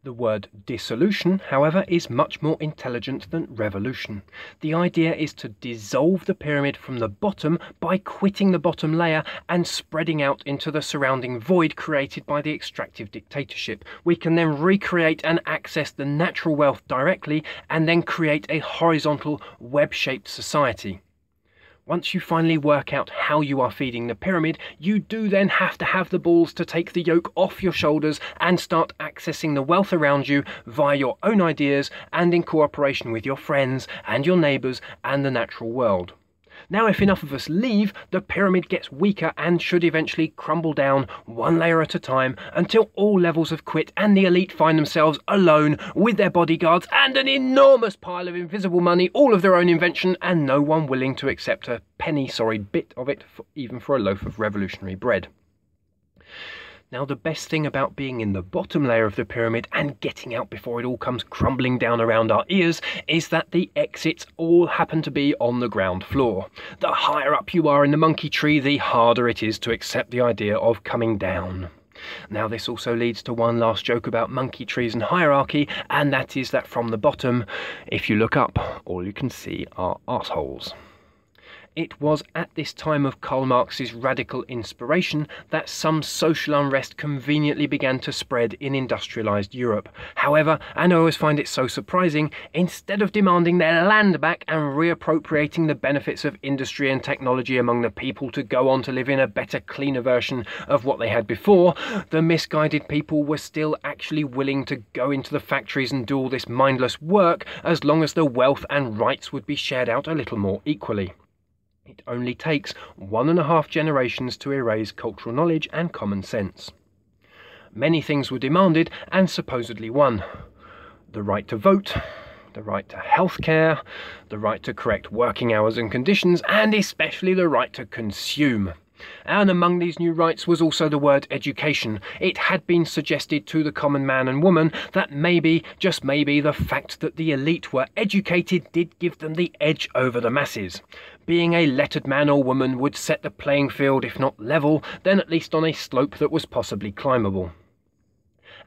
The word dissolution, however, is much more intelligent than revolution. The idea is to dissolve the pyramid from the bottom by quitting the bottom layer and spreading out into the surrounding void created by the extractive dictatorship. We can then recreate and access the natural wealth directly and then create a horizontal web-shaped society. Once you finally work out how you are feeding the pyramid, you do then have to have the balls to take the yoke off your shoulders and start accessing the wealth around you via your own ideas and in cooperation with your friends and your neighbours and the natural world. Now, if enough of us leave, the pyramid gets weaker and should eventually crumble down one layer at a time until all levels have quit and the elite find themselves alone with their bodyguards and an enormous pile of invisible money, all of their own invention, and no one willing to accept a bit of it, even for a loaf of revolutionary bread. Now, the best thing about being in the bottom layer of the pyramid and getting out before it all comes crumbling down around our ears is that the exits all happen to be on the ground floor. The higher up you are in the monkey tree, the harder it is to accept the idea of coming down. Now, this also leads to one last joke about monkey trees and hierarchy, and that is that from the bottom, if you look up, all you can see are arseholes. It was at this time of Karl Marx's radical inspiration that some social unrest conveniently began to spread in industrialised Europe. However, and I always find it so surprising, instead of demanding their land back and reappropriating the benefits of industry and technology among the people to go on to live in a better, cleaner version of what they had before, the misguided people were still actually willing to go into the factories and do all this mindless work as long as the wealth and rights would be shared out a little more equally. It only takes 1.5 generations to erase cultural knowledge and common sense. Many things were demanded and supposedly won. The right to vote, the right to healthcare, the right to correct working hours and conditions, and especially the right to consume. And among these new rights was also the word education. It had been suggested to the common man and woman that maybe, just maybe, the fact that the elite were educated did give them the edge over the masses. Being a lettered man or woman would set the playing field, if not level, then at least on a slope that was possibly climbable.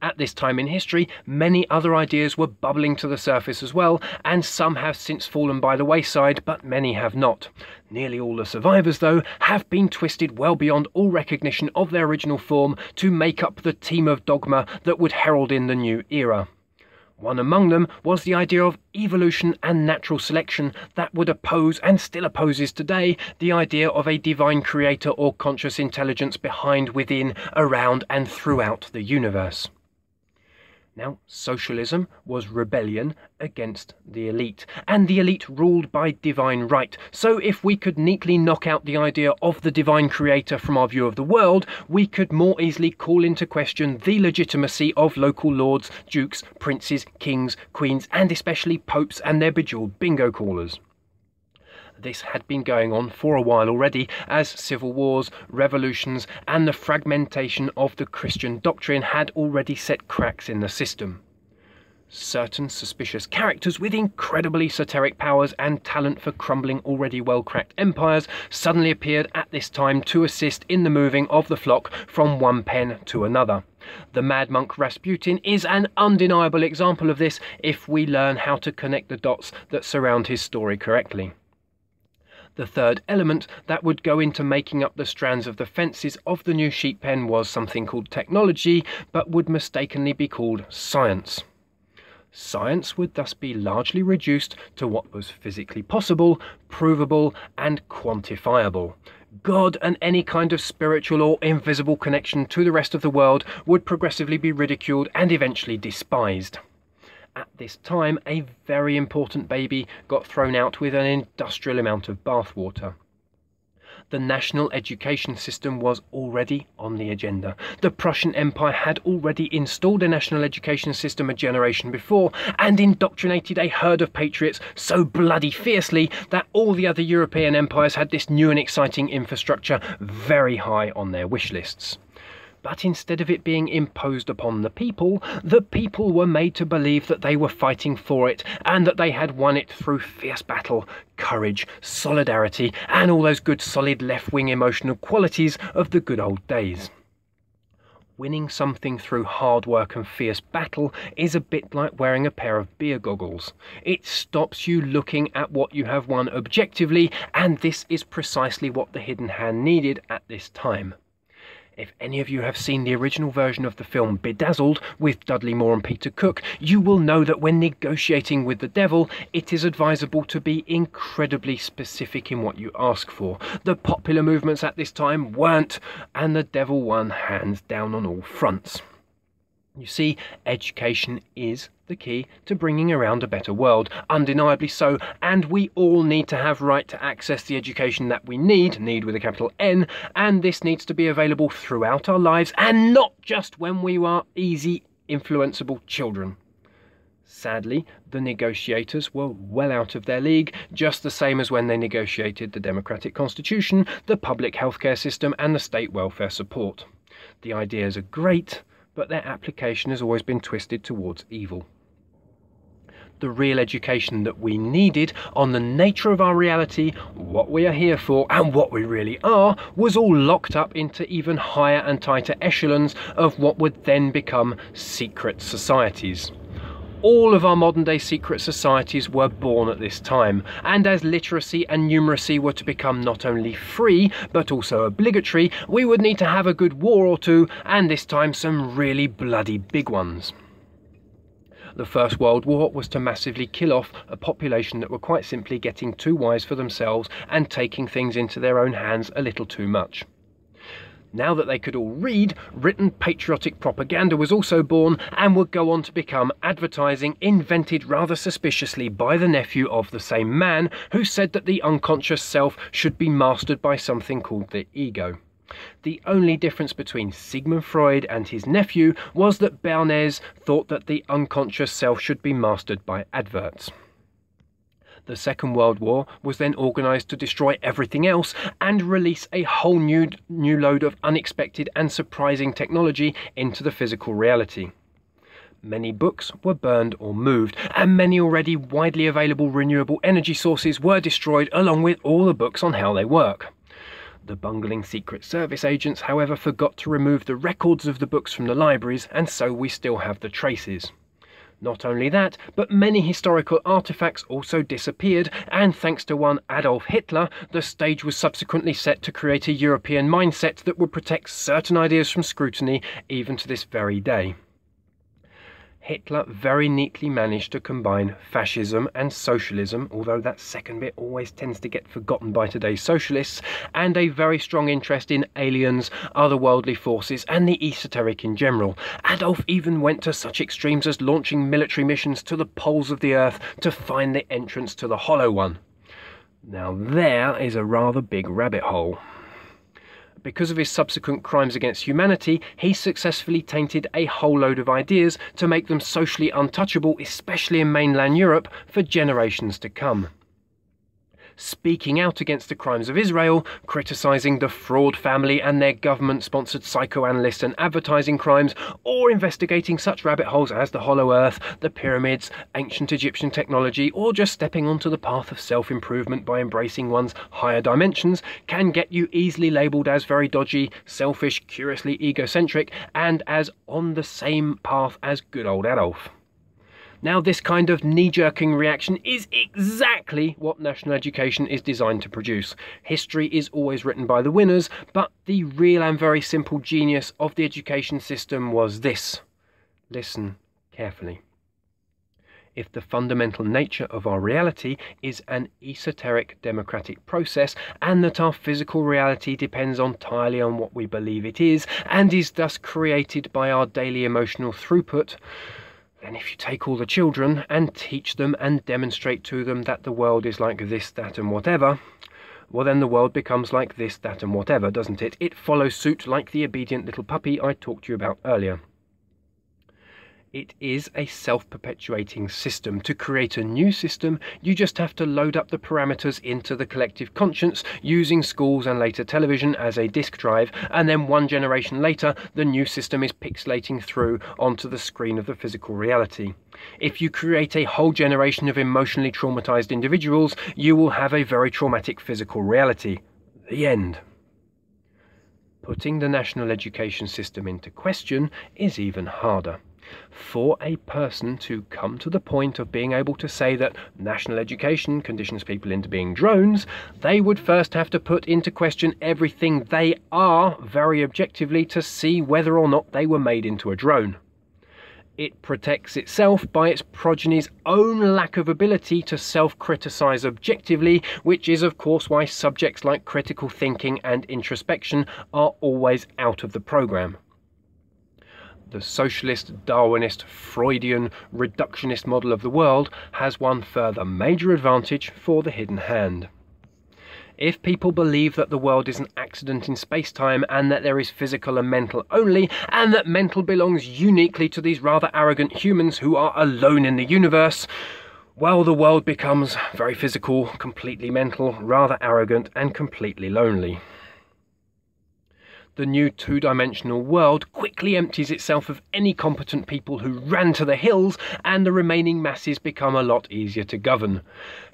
At this time in history, many other ideas were bubbling to the surface as well, and some have since fallen by the wayside, but many have not. Nearly all the survivors, though, have been twisted well beyond all recognition of their original form to make up the team of dogma that would herald in the new era. One among them was the idea of evolution and natural selection that would oppose, and still opposes today, the idea of a divine creator or conscious intelligence behind, within, around and throughout the universe. Now, socialism was rebellion against the elite, and the elite ruled by divine right. So if we could neatly knock out the idea of the divine creator from our view of the world, we could more easily call into question the legitimacy of local lords, dukes, princes, kings, queens, and especially popes and their bejeweled bingo callers. This had been going on for a while already, as civil wars, revolutions, and the fragmentation of the Christian doctrine had already set cracks in the system. Certain suspicious characters with incredibly esoteric powers and talent for crumbling already well-cracked empires suddenly appeared at this time to assist in the moving of the flock from one pen to another. The mad monk Rasputin is an undeniable example of this if we learn how to connect the dots that surround his story correctly. The third element that would go into making up the strands of the fences of the new sheep pen was something called technology, but would mistakenly be called science. Science would thus be largely reduced to what was physically possible, provable, and quantifiable. God and any kind of spiritual or invisible connection to the rest of the world would progressively be ridiculed and eventually despised. At this time, a very important baby got thrown out with an industrial amount of bathwater. The national education system was already on the agenda. The Prussian Empire had already installed a national education system a generation before and indoctrinated a herd of patriots so bloody fiercely that all the other European empires had this new and exciting infrastructure very high on their wish lists. But instead of it being imposed upon the people were made to believe that they were fighting for it and that they had won it through fierce battle, courage, solidarity, and all those good solid left-wing emotional qualities of the good old days. Winning something through hard work and fierce battle is a bit like wearing a pair of beer goggles. It stops you looking at what you have won objectively, and this is precisely what the Hidden Hand needed at this time. If any of you have seen the original version of the film Bedazzled with Dudley Moore and Peter Cook, you will know that when negotiating with the devil, it is advisable to be incredibly specific in what you ask for. The popular movements at this time weren't, and the devil won hands down on all fronts. You see, education is the key to bringing around a better world, undeniably so, and we all need to have right to access the education that we need with a capital N, and this needs to be available throughout our lives and not just when we are easy, influenceable children. Sadly, the negotiators were well out of their league, just the same as when they negotiated the democratic constitution, the public healthcare system and the state welfare support. The ideas are great, but their application has always been twisted towards evil. The real education that we needed on the nature of our reality, what we are here for, and what we really are, was all locked up into even higher and tighter echelons of what would then become secret societies. All of our modern-day secret societies were born at this time, and as literacy and numeracy were to become not only free, but also obligatory, we would need to have a good war or two, and this time some really bloody big ones. The First World War was to massively kill off a population that were quite simply getting too wise for themselves and taking things into their own hands a little too much. Now that they could all read, written patriotic propaganda was also born and would go on to become advertising invented rather suspiciously by the nephew of the same man who said that the unconscious self should be mastered by something called the ego. The only difference between Sigmund Freud and his nephew was that Bernays thought that the unconscious self should be mastered by adverts. The Second World War was then organised to destroy everything else and release a whole new load of unexpected and surprising technology into the physical reality. Many books were burned or moved, and many already widely available renewable energy sources were destroyed along with all the books on how they work. The bungling Secret Service agents, however, forgot to remove the records of the books from the libraries, and so we still have the traces. Not only that, but many historical artefacts also disappeared, and thanks to one Adolf Hitler, the stage was subsequently set to create a European mindset that would protect certain ideas from scrutiny even to this very day. Hitler very neatly managed to combine fascism and socialism, although that second bit always tends to get forgotten by today's socialists, and a very strong interest in aliens, otherworldly forces, and the esoteric in general. Adolf even went to such extremes as launching military missions to the poles of the earth to find the entrance to the Hollow One. Now there is a rather big rabbit hole. Because of his subsequent crimes against humanity, he successfully tainted a whole load of ideas to make them socially untouchable, especially in mainland Europe, for generations to come. Speaking out against the crimes of Israel, criticising the fraud family and their government-sponsored psychoanalyst and advertising crimes, or investigating such rabbit holes as the Hollow Earth, the pyramids, ancient Egyptian technology, or just stepping onto the path of self-improvement by embracing one's higher dimensions, can get you easily labelled as very dodgy, selfish, curiously egocentric, and as on the same path as good old Adolf. Now, this kind of knee-jerking reaction is exactly what national education is designed to produce. History is always written by the winners, but the real and very simple genius of the education system was this. Listen carefully. If the fundamental nature of our reality is an esoteric democratic process, and that our physical reality depends entirely on what we believe it is, and is thus created by our daily emotional throughput, then if you take all the children and teach them and demonstrate to them that the world is like this, that and whatever, well then the world becomes like this, that and whatever, doesn't it? It follows suit like the obedient little puppy I talked to you about earlier. It is a self-perpetuating system. To create a new system, you just have to load up the parameters into the collective conscience using schools and later television as a disk drive, and then one generation later, the new system is pixelating through onto the screen of the physical reality. If you create a whole generation of emotionally traumatized individuals, you will have a very traumatic physical reality. The end. Putting the national education system into question is even harder. For a person to come to the point of being able to say that national education conditions people into being drones, they would first have to put into question everything they are very objectively to see whether or not they were made into a drone. It protects itself by its progeny's own lack of ability to self-criticize objectively, which is of course why subjects like critical thinking and introspection are always out of the program. The socialist, Darwinist, Freudian, reductionist model of the world has one further major advantage for the hidden hand. If people believe that the world is an accident in space-time and that there is physical and mental only, and that mental belongs uniquely to these rather arrogant humans who are alone in the universe, well, the world becomes very physical, completely mental, rather arrogant, and completely lonely. The new two-dimensional world quickly empties itself of any competent people who ran to the hills, and the remaining masses become a lot easier to govern.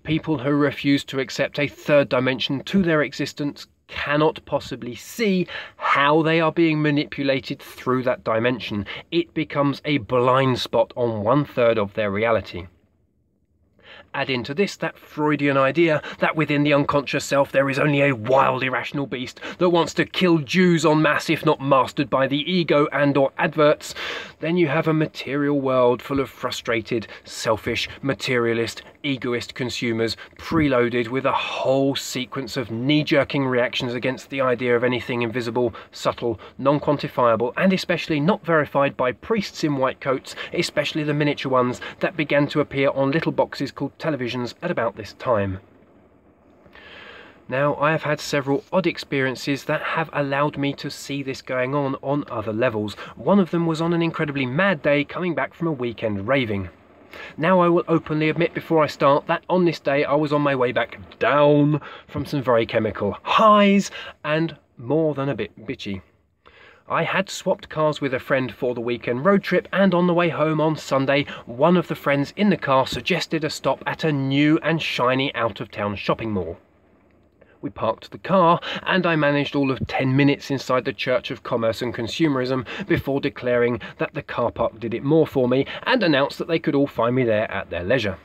People who refuse to accept a third dimension to their existence cannot possibly see how they are being manipulated through that dimension. It becomes a blind spot on 1/3 of their reality. Add into this that Freudian idea that within the unconscious self there is only a wild, irrational beast that wants to kill Jews en masse if not mastered by the ego and or adverts, then you have a material world full of frustrated, selfish, materialist, egoist consumers preloaded with a whole sequence of knee-jerking reactions against the idea of anything invisible, subtle, non-quantifiable, and especially not verified by priests in white coats, especially the miniature ones that began to appear on little boxes called televisions at about this time. Now, I have had several odd experiences that have allowed me to see this going on other levels. One of them was on an incredibly mad day coming back from a weekend raving. Now, I will openly admit before I start that on this day I was on my way back down from some very chemical highs and more than a bit bitchy. I had swapped cars with a friend for the weekend road trip, and on the way home on Sunday, one of the friends in the car suggested a stop at a new and shiny out-of-town shopping mall. We parked the car, and I managed all of 10 minutes inside the Church of Commerce and Consumerism before declaring that the car park did it more for me, and announced that they could all find me there at their leisure.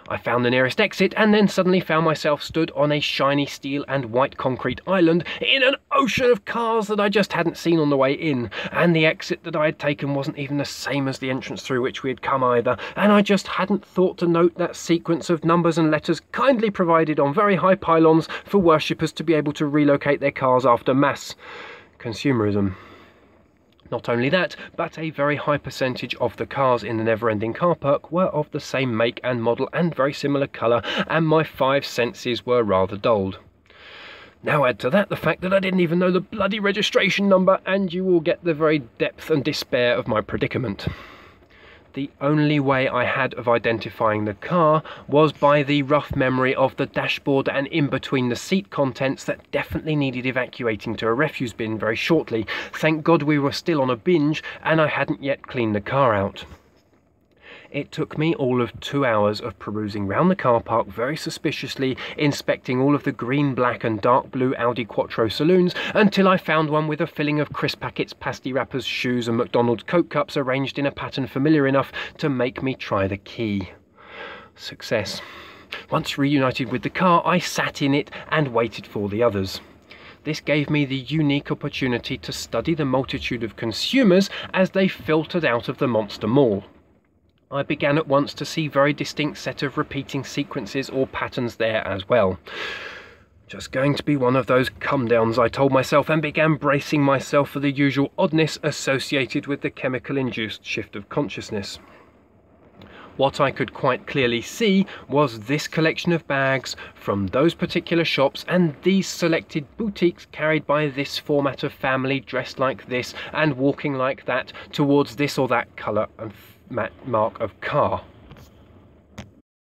I found the nearest exit, and then suddenly found myself stood on a shiny steel and white concrete island in an ocean of cars that I just hadn't seen on the way in, and the exit that I had taken wasn't even the same as the entrance through which we had come either, and I just hadn't thought to note that sequence of numbers and letters kindly provided on very high pylons for worshippers to be able to relocate their cars after mass consumerism. Not only that, but a very high percentage of the cars in the never-ending car park were of the same make and model and very similar colour, and my 5 senses were rather dulled. Now add to that the fact that I didn't even know the bloody registration number, and you will get the very depth and despair of my predicament. The only way I had of identifying the car was by the rough memory of the dashboard and in between the seat contents that definitely needed evacuating to a refuse bin very shortly. Thank God we were still on a binge and I hadn't yet cleaned the car out. It took me all of 2 hours of perusing round the car park very suspiciously, inspecting all of the green, black and dark blue Audi Quattro saloons until I found one with a filling of crisp packets, pasty wrappers, shoes and McDonald's Coke cups arranged in a pattern familiar enough to make me try the key. Success. Once reunited with the car, I sat in it and waited for the others. This gave me the unique opportunity to study the multitude of consumers as they filtered out of the monster mall. I began at once to see very distinct set of repeating sequences or patterns there as well. Just going to be one of those come-downs, I told myself, and began bracing myself for the usual oddness associated with the chemical-induced shift of consciousness. What I could quite clearly see was this collection of bags from those particular shops and these selected boutiques carried by this format of family dressed like this and walking like that towards this or that colour and mark of car.